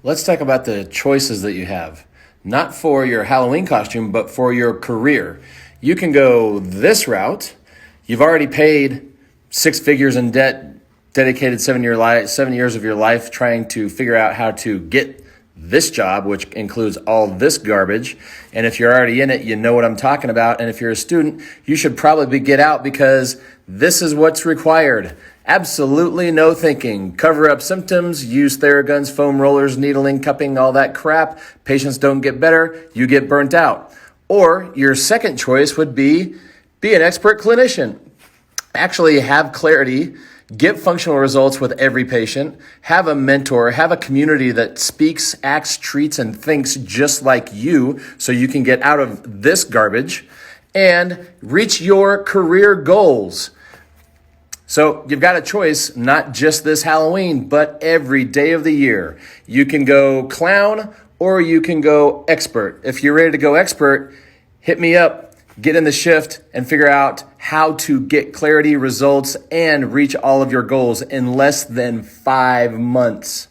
Let's talk about the choices that you have. Not for your Halloween costume, but for your career. You can go this route. You've already paid 6 figures in debt, dedicated 7 years of your life trying to figure out how to get this job, which includes all this garbage. And if you're already in it, you know what I'm talking about. And if you're a student, you should probably get out because this is what's required. Absolutely no thinking. Cover up symptoms, use Theraguns, foam rollers, needling, cupping, all that crap. Patients don't get better, you get burnt out. Or your second choice would be an expert clinician. Actually have clarity, get functional results with every patient, have a mentor, have a community that speaks, acts, treats, and thinks just like you so you can get out of this garbage and reach your career goals. So you've got a choice, not just this Halloween, but every day of the year. You can go clown or you can go expert. If you're ready to go expert, hit me up, get in the shift, and figure out how to get clarity, results, and reach all of your goals in less than 5 months.